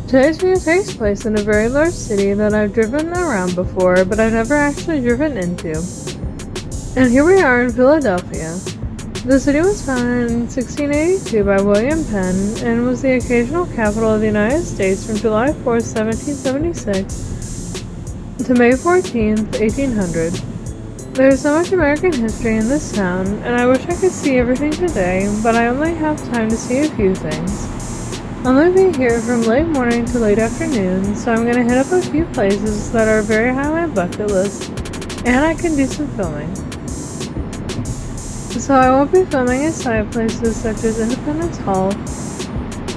Today's video takes place in a very large city that I've driven around before, but I've never actually driven into. And here we are in Philadelphia. The city was founded in 1682 by William Penn and was the occasional capital of the United States from July 4th, 1776 to May 14th, 1800. There is so much American history in this town, and I wish I could see everything today, but I only have time to see a few things. I'll only be here from late morning to late afternoon, so I'm going to hit up a few places that are very high on my bucket list, and I can do some filming. So I won't be filming at side places such as Independence Hall,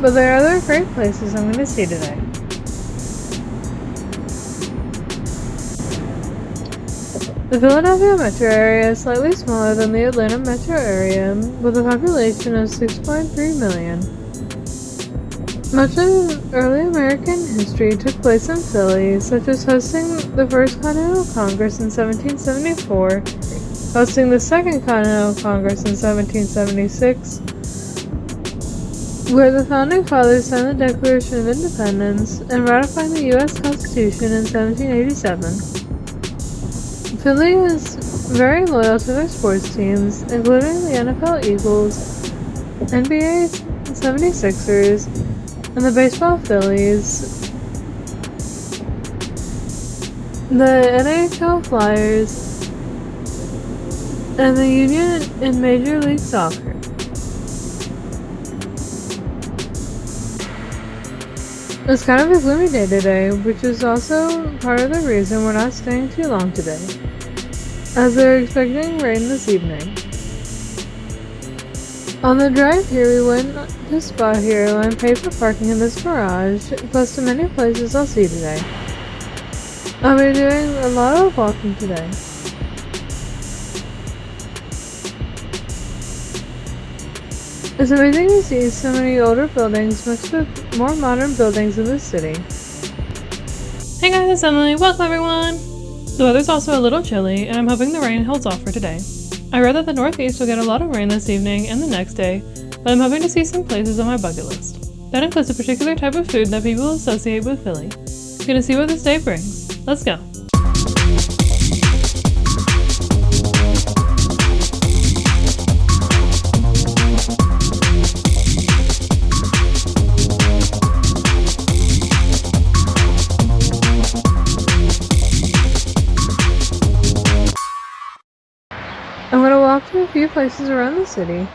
but there are other great places I'm going to see today. The Philadelphia metro area is slightly smaller than the Atlanta metro area, with a population of 6.3 million. Much of early American history took place in Philly, such as hosting the First Continental Congress in 1774, hosting the Second Continental Congress in 1776, where the Founding Fathers signed the Declaration of Independence, and ratifying the U.S. Constitution in 1787. Philly is very loyal to their sports teams, including the NFL Eagles, NBA 76ers, and the baseball Phillies, the NHL Flyers, and the Union in Major League Soccer. It's kind of a gloomy day today, which is also part of the reason we're not staying too long today, as they're expecting rain this evening. On the drive here, we went to Spa Hero and paid for parking in this garage, plus to many places I'll see today. I'll be doing a lot of walking today. It's amazing to see so many older buildings mixed with more modern buildings in this city. Hey guys, it's Emily. Welcome everyone! The weather's also a little chilly, and I'm hoping the rain holds off for today. I read that the Northeast will get a lot of rain this evening and the next day, but I'm hoping to see some places on my bucket list. That includes a particular type of food that people associate with Philly. Gonna see what this day brings. Let's go! I'm going to walk to a few places around the city.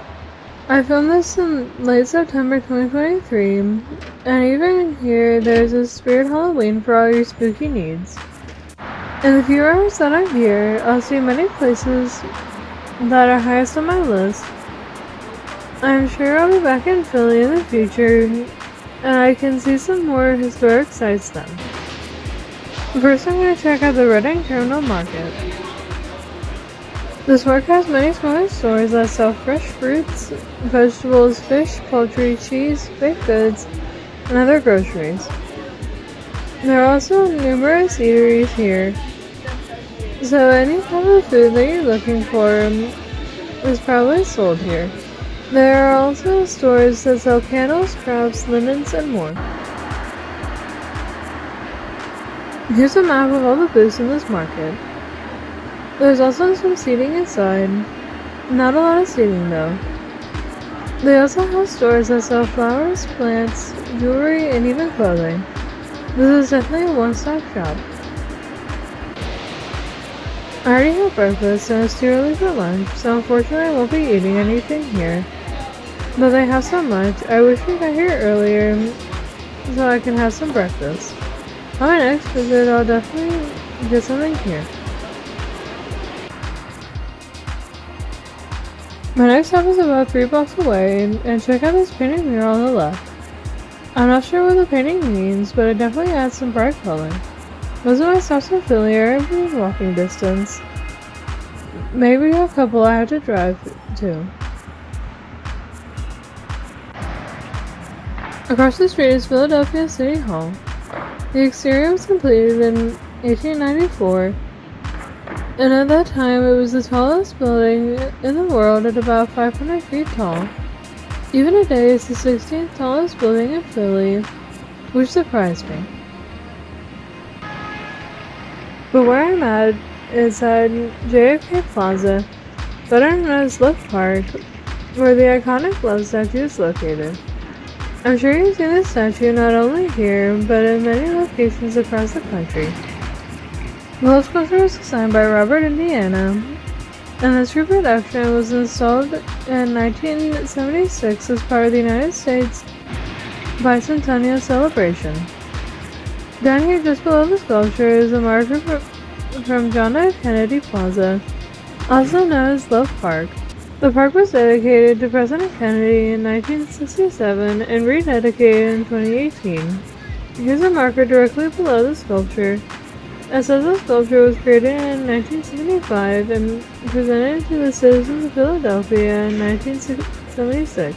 I filmed this in late September 2023, and even here there's a spirit Halloween for all your spooky needs. In the few hours that I'm here, I'll see many places that are highest on my list. I'm sure I'll be back in Philly in the future, and I can see some more historic sites then. First I'm going to check out the Reading Terminal Market. This market has many smaller stores that sell fresh fruits, vegetables, fish, poultry, cheese, baked goods, and other groceries. There are also numerous eateries here, so any type of food that you're looking for is probably sold here. There are also stores that sell candles, crafts, linens, and more. Here's a map of all the booths in this market. There's also some seating inside. Not a lot of seating though. They also have stores that sell flowers, plants, jewelry, and even clothing. This is definitely a one-stop shop. I already had breakfast and it's too early for lunch, so unfortunately I won't be eating anything here. But they have so much, I wish we got here earlier so I can have some breakfast. On my next visit, I'll definitely get something here. My next stop is about 3 blocks away, and check out this painted mural on the left. I'm not sure what the painting means, but it definitely adds some bright color. Most of my stops in Philly are within walking distance. Maybe a couple I have to drive to. Across the street is Philadelphia City Hall. The exterior was completed in 1894. And at that time, it was the tallest building in the world at about 500 feet tall. Even today, it's the 16th tallest building in Philly, which surprised me. But where I'm at is at JFK Plaza, better known as Love Park, where the iconic love statue is located. I'm sure you've seen this statue not only here, but in many locations across the country. The love sculpture was designed by Robert Indiana, and this reproduction was installed in 1976 as part of the United States Bicentennial celebration. Down here just below the sculpture is a marker from John F. Kennedy Plaza, also known as Love Park. The park was dedicated to President Kennedy in 1967 and rededicated in 2018. Here's a marker directly below the sculpture. It says the sculpture was created in 1975 and presented to the citizens of Philadelphia in 1976.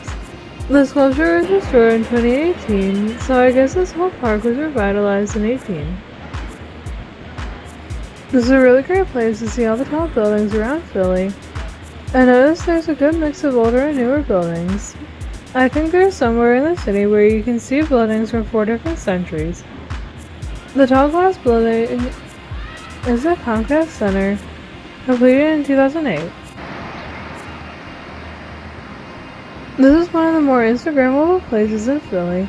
The sculpture was restored in 2018, so I guess this whole park was revitalized in 18. This is a really great place to see all the tall buildings around Philly. I noticed there's a good mix of older and newer buildings. I think there's somewhere in the city where you can see buildings from 4 different centuries. The tall glass building is the Comcast Center, completed in 2008. This is one of the more Instagrammable places in Philly.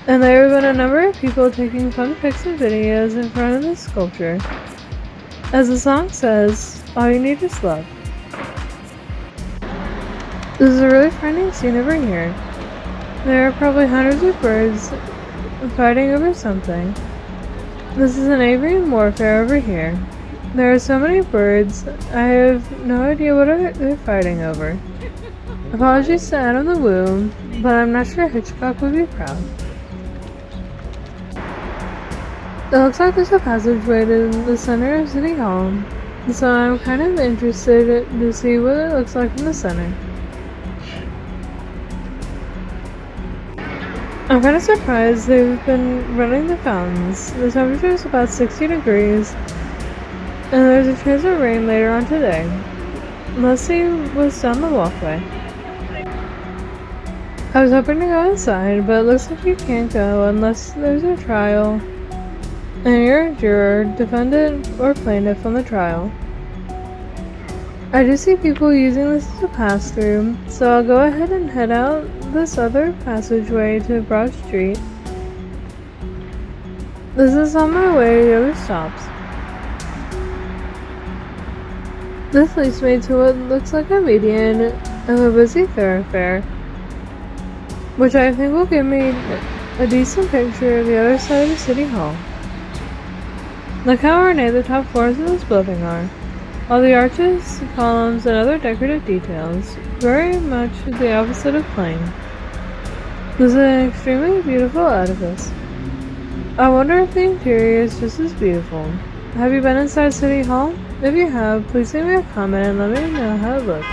And there have been a number of people taking fun pics and videos in front of this sculpture. As the song says, all you need is love. This is a really frightening scene over here. There are probably hundreds of birds fighting over something. This is an avian warfare over here. There are so many birds, I have no idea what they're fighting over. Apologies to Adam the Woo, but I'm not sure Hitchcock would be proud. It looks like there's a passageway to the center of City Hall, so I'm kind of interested to see what it looks like from the center. I'm kind of surprised they've been running the fountains. The temperature is about 60 degrees, and there's a chance of rain later on today. Let's see what's down the walkway. I was hoping to go inside, but it looks like you can't go unless there's a trial and you're a juror, defendant, or plaintiff on the trial. I do see people using this as a pass-through, so I'll go ahead and head out this other passageway to Broad Street. This is on my way to the other stops. This leads me to what looks like a median of a busy thoroughfare, which I think will give me a decent picture of the other side of City Hall. Look how ornate the top floors of this building are. All the arches, columns, and other decorative details, very much the opposite of plain. This is an extremely beautiful edifice. I wonder if the interior is just as beautiful. Have you been inside City Hall? If you have, please leave me a comment and let me know how it looks.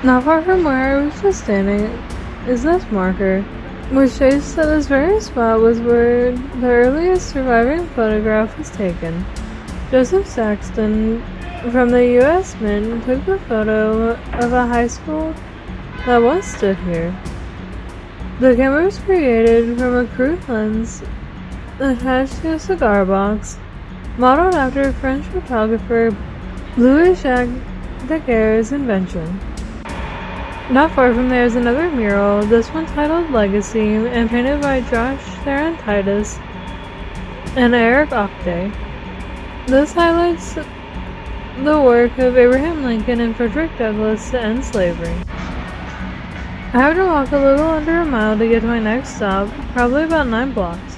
Not far from where I was just standing is this marker, which states that this very spot was where the earliest surviving photograph was taken. Joseph Saxton from the U.S. Mint took the photo of a high school that once stood here. The camera was created from a crude lens attached to a cigar box, modeled after French photographer Louis-Jacques Daguerre's invention. Not far from there is another mural, this one titled Legacy and painted by Josh Therantitis and Eric Octay. This highlights the work of Abraham Lincoln and Frederick Douglass to end slavery. I have to walk a little under a mile to get to my next stop, probably about 9 blocks.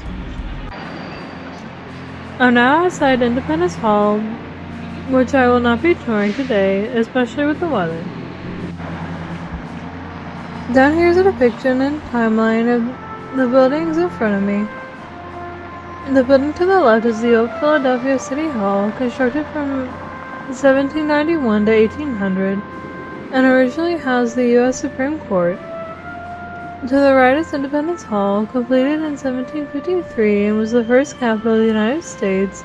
I'm now outside Independence Hall, which I will not be touring today, especially with the weather. Down here is a depiction and timeline of the buildings in front of me. The building to the left is the old Philadelphia City Hall, constructed from 1791 to 1800, and originally housed the U.S. Supreme Court. To the right is Independence Hall, completed in 1753 and was the first capital of the United States,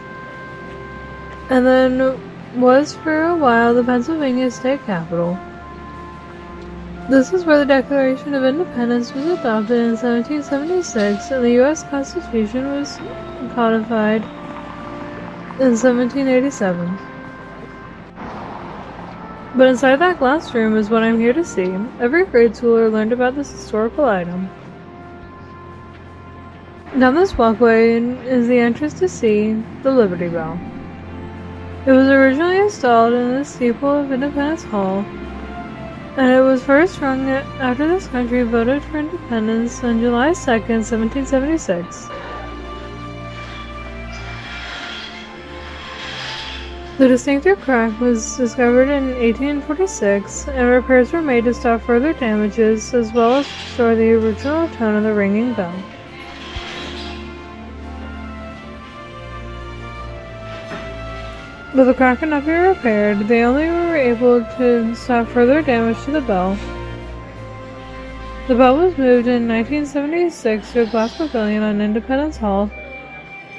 and then was for a while the Pennsylvania state capital. This is where the Declaration of Independence was adopted in 1776 and the U.S. Constitution was codified in 1787. But inside that glass room is what I'm here to see. Every grade schooler learned about this historical item. Down this walkway is the entrance to see the Liberty Bell. It was originally installed in the steeple of Independence Hall, and it was first rung after this country voted for independence on July 2nd, 1776. The distinctive crack was discovered in 1846, and repairs were made to stop further damages as well as restore the original tone of the ringing bell. But the crack could not be repaired. They only were able to stop further damage to the bell. The bell was moved in 1976 to a glass pavilion on Independence Hall,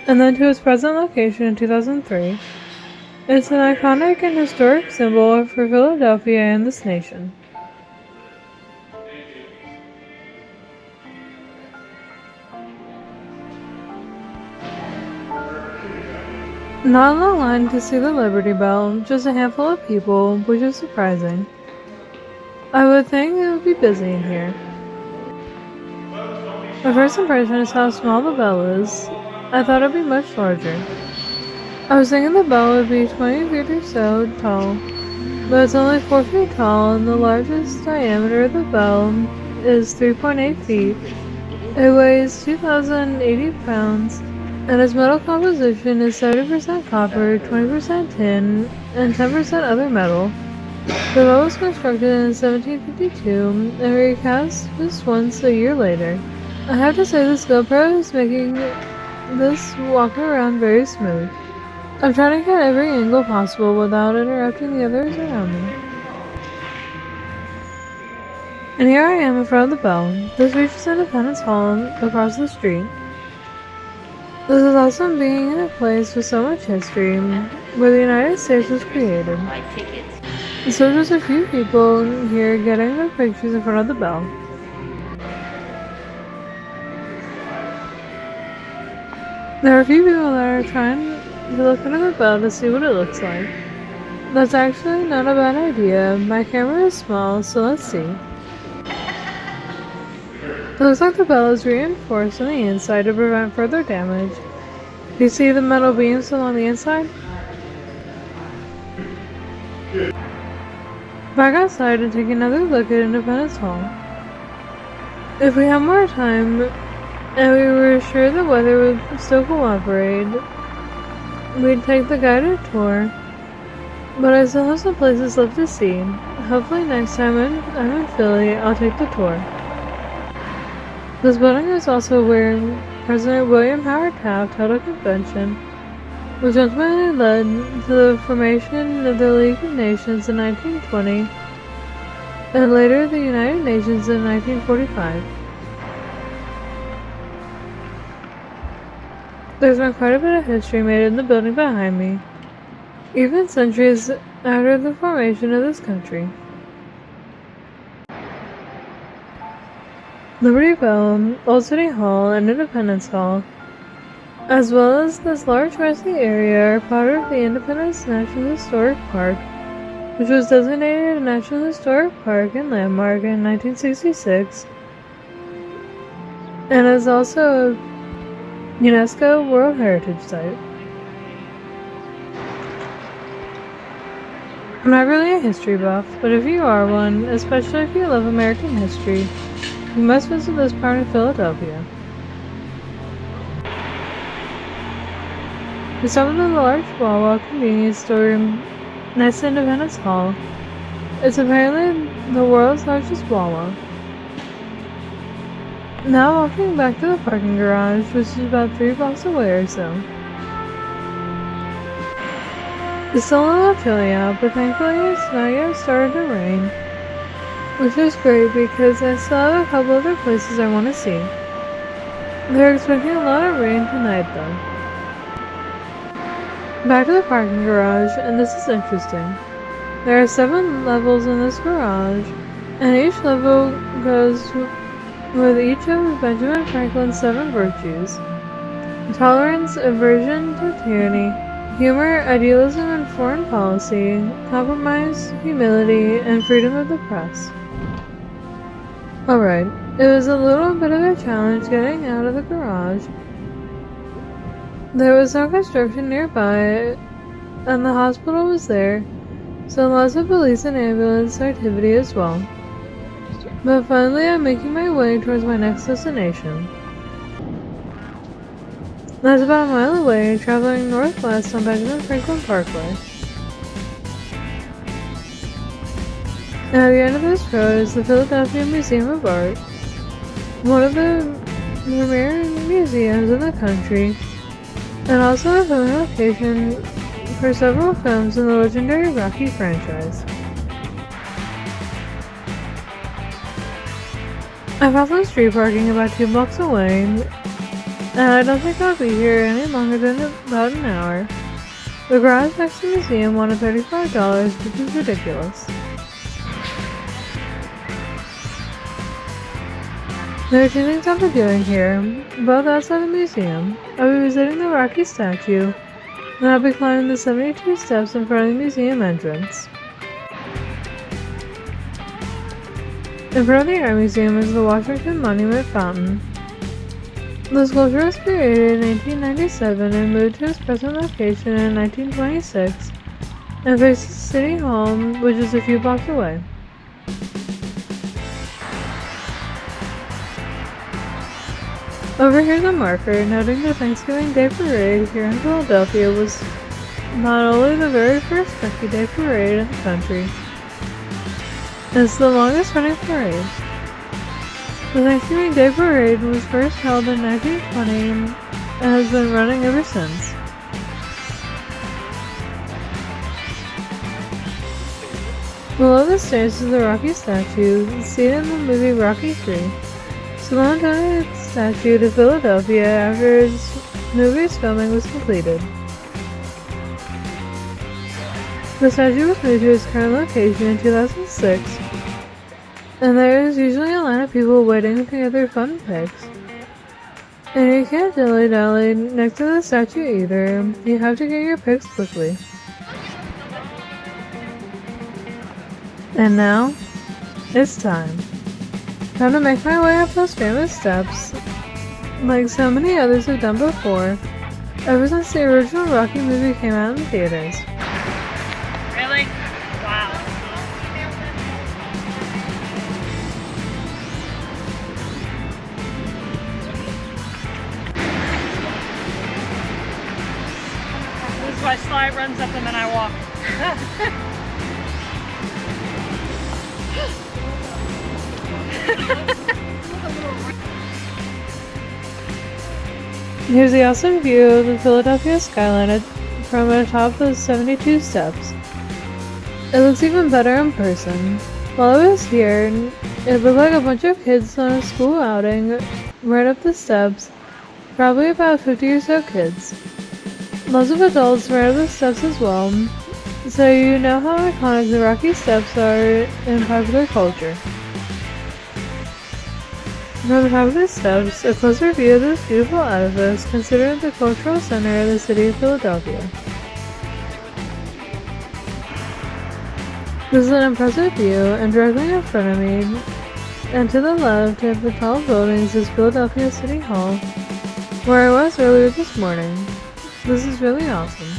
and then to its present location in 2003. It's an iconic and historic symbol for Philadelphia and this nation. Not a long line to see the Liberty Bell, just a handful of people, which is surprising. I would think it would be busy in here. My first impression is how small the bell is. I thought it would be much larger. I was thinking the bell would be 20 feet or so tall, but it's only 4 feet tall, and the largest diameter of the bell is 3.8 feet. It weighs 2,080 pounds, and its metal composition is 70% copper, 20% tin, and 10% other metal. The bell was constructed in 1752 and recast just once a year later. I have to say this GoPro is making this walk around very smooth. I'm trying to get every angle possible without interrupting the others around me. And here I am in front of the bell. This reaches Independence Hall across the street. This is awesome being in a place with so much history, where the United States was created. So just a few people here getting their pictures in front of the bell. There are a few people that are trying to look under the bell to see what it looks like. That's actually not a bad idea. My camera is small, so let's see. It looks like the bell is reinforced on the inside to prevent further damage. Do you see the metal beams along the inside? Back outside and take another look at Independence Hall. If we had more time, and we were sure the weather would still cooperate, we'd take the guided tour, but I still have some places left to see. Hopefully next time I'm in Philly, I'll take the tour. This building is also where President William Howard Taft held a convention, which ultimately led to the formation of the League of Nations in 1920, and later the United Nations in 1945. There's been quite a bit of history made in the building behind me, even centuries after the formation of this country. Liberty Bell, Old City Hall, and Independence Hall, as well as this large grassy area, are part of the Independence National Historic Park, which was designated a National Historic Park and Landmark in 1966, and is also a UNESCO World Heritage Site. I'm not really a history buff, but if you are one, especially if you love American history, you must visit this part of Philadelphia. We stopped at the large Wawa convenience store next to Independence Hall. It's apparently the world's largest Wawa. Now walking back to the parking garage, which is about 3 blocks away or so. It's still a little chilly out, but thankfully it's not yet started to rain, which is great because I still have a couple other places I want to see. They're expecting a lot of rain tonight though. Back to the parking garage, and this is interesting. There are 7 levels in this garage, And each level goes with each of Benjamin Franklin's 7 virtues: tolerance, aversion to tyranny, humor, idealism and foreign policy, compromise, humility, and freedom of the press. Alright, it was a little bit of a challenge getting out of the garage. There was no construction nearby, and the hospital was there, so lots of police and ambulance activity as well. But finally I'm making my way towards my next destination. That's about a mile away, traveling northwest on Benjamin Franklin Parkway. And at the end of this road is the Philadelphia Museum of Art, one of the premier museums in the country, and also a filming location for several films in the legendary Rocky franchise. I found some street parking about 2 blocks away, and I don't think I'll be here any longer than about an hour. The garage next to the museum wanted $35, which is ridiculous. There are 2 things I'll be doing here, both outside the museum. I'll be visiting the Rocky statue, and I'll be climbing the 72 steps in front of the museum entrance. In front of the Art Museum is the Washington Monument Fountain. The sculpture was created in 1897 and moved to its present location in 1926 and faces City Hall, which is a few blocks away. Over here is a marker noting the Thanksgiving Day Parade here in Philadelphia was not only the very first Turkey Day Parade in the country, it's the longest running parade. The Thanksgiving Day Parade was first held in 1920 and has been running ever since. Below the stage is the Rocky statue, seen in the movie Rocky III. Stallone donated the statue to Philadelphia after his movie's filming was completed. The statue was moved to its current location in 2006, and there is usually a line of people waiting to get their fun pics. And you can't dilly-dally next to the statue either, you have to get your pics quickly. And now, it's time. Time to make my way up those famous steps, like so many others have done before, ever since the original Rocky movie came out in theaters. Really? Wow. This is why Sly runs up them and I walk. Here's the awesome view of the Philadelphia skyline from atop those 72 steps. It looks even better in person. While I was here, it looked like a bunch of kids on a school outing right up the steps, probably about 50 or so kids. Lots of adults ran up the steps as well, so you know how iconic the Rocky steps are in popular culture. From the top of the steps, a closer view of this beautiful edifice considered the cultural center of the city of Philadelphia. This is an impressive view, and directly in front of me, and to the left of the tall buildings is Philadelphia City Hall, where I was earlier this morning. This is really awesome.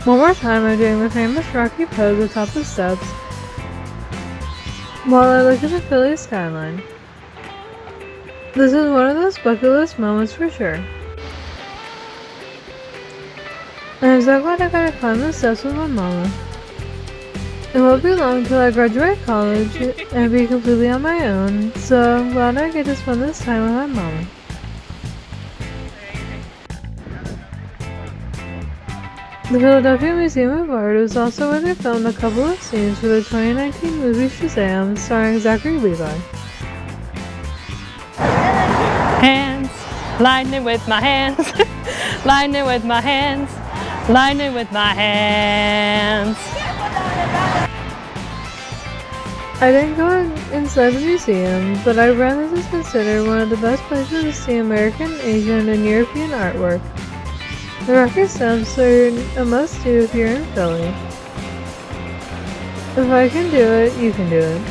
One more time, I'm doing the famous Rocky pose atop the steps, while I look at the Philly skyline. This is one of those bucket list moments for sure. And I'm so glad I got to climb the steps with my mama. It won't be long till I graduate college and be completely on my own, so I'm glad I get to spend this time with my mama. The Philadelphia Museum of Art was also where they filmed a couple of scenes for the 2019 movie Shazam, starring Zachary Levi. Hands, lightning with my hands, lightning with my hands, lightning with my hands. I didn't go inside the museum, but I read this is considered one of the best places to see American, Asian, and European artwork. The record steps are a must-do if you're in Philly. If I can do it, you can do it.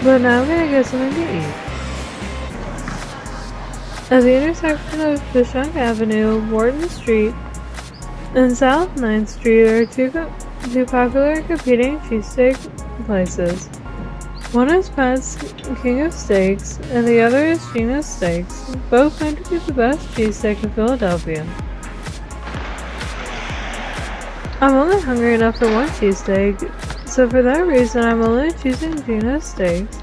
But now I'm gonna get something to eat. At the intersection of Fishunk Avenue, Wharton Street, and South 9th Street are two popular competing cheesesteak places. One is Pat's King of Steaks, and the other is Geno Steaks, both claim to be the best cheesesteak in Philadelphia. I'm only hungry enough for one cheesesteak, so for that reason I'm only choosing Geno Steaks.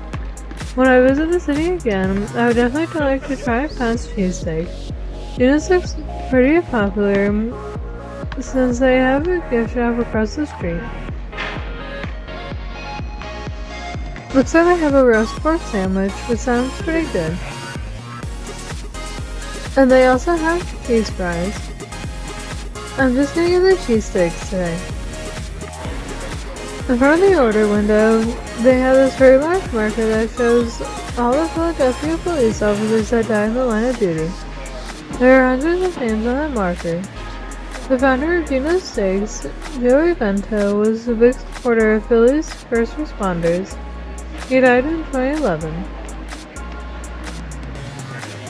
When I visit the city again, I would definitely like to try Pat's cheesesteak. Geno Steaks are pretty popular since they have a gift shop across the street. Looks like I have a roast pork sandwich, which sounds pretty good. And they also have cheese fries. I'm just gonna get the cheesesteaks today. In front of the order window, they have this very large marker that shows all the Philadelphia police officers that died in the line of duty. There are hundreds of names on that marker. The founder of Geno Steaks, Joey Vento, was a big supporter of Philly's first responders. He died in 2011.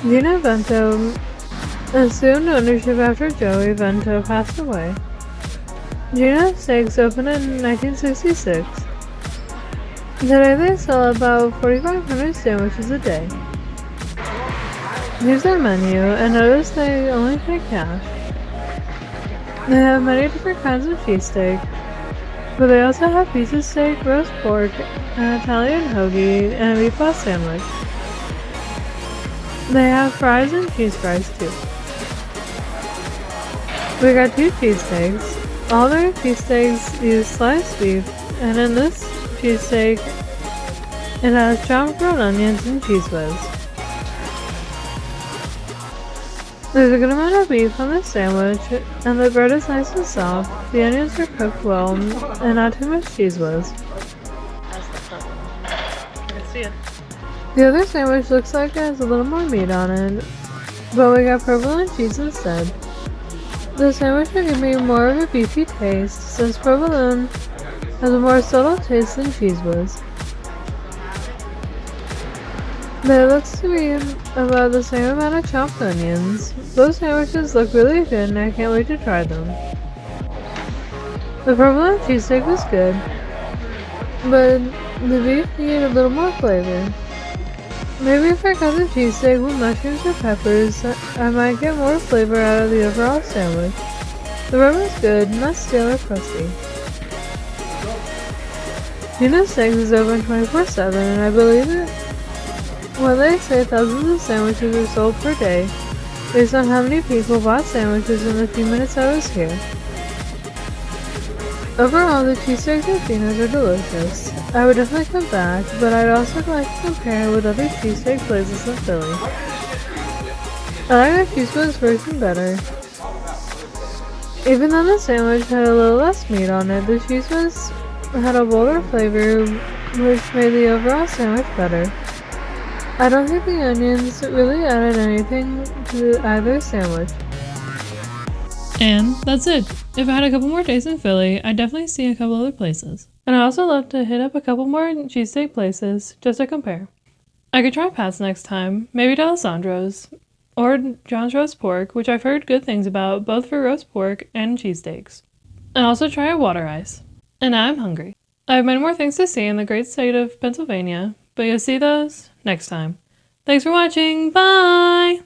Geno Vento assumed ownership after Joey Vento passed away. Geno Steaks opened in 1966. Today they sell about 4,500 sandwiches a day. Here's their menu, and notice they only take cash. They have many different kinds of cheesesteak, but they also have pizza steak, roast pork, an Italian hoagie, and a meatball sandwich. They have fries and cheese fries too. We got 2 cheesesteaks. All their cheesesteaks use sliced beef, and in this cheesesteak, it has chopped grilled onions and cheese whiz. There's a good amount of beef on the sandwich, and the bread is nice and soft. The onions are cooked well, and not too much cheese whiz. The other sandwich looks like it has a little more meat on it, but we got provolone cheese instead. The sandwich will give me more of a beefy taste, since provolone has a more subtle taste than cheese whiz. There looks to be about the same amount of chopped onions. Those sandwiches look really good and I can't wait to try them. The provolone cheesesteak was good, but the beef needed a little more flavor. Maybe if I cut the cheesesteak with mushrooms or peppers, I might get more flavor out of the overall sandwich. The bread was good, not stale or crusty. Geno Steaks is open 24/7, and I believe it when they say thousands of sandwiches are sold per day, based on how many people bought sandwiches in the few minutes I was here. Overall, the cheesesteaks at Geno's are delicious. I would definitely come back, but I'd also like to compare with other cheesesteak places in Philly. I like that cheese was version better. Even though the sandwich had a little less meat on it, the cheese had a bolder flavor, which made the overall sandwich better. I don't think the onions really added anything to either sandwich. And that's it. If I had a couple more days in Philly, I'd definitely see a couple other places. And I also love to hit up a couple more cheesesteak places just to compare. I could try Pat's next time, maybe D'Alessandro's, or John's Roast Pork, which I've heard good things about both for roast pork and cheesesteaks. And also try a water ice. And now I'm hungry. I have many more things to see in the great state of Pennsylvania, but you'll see those next time. Thanks for watching. Bye!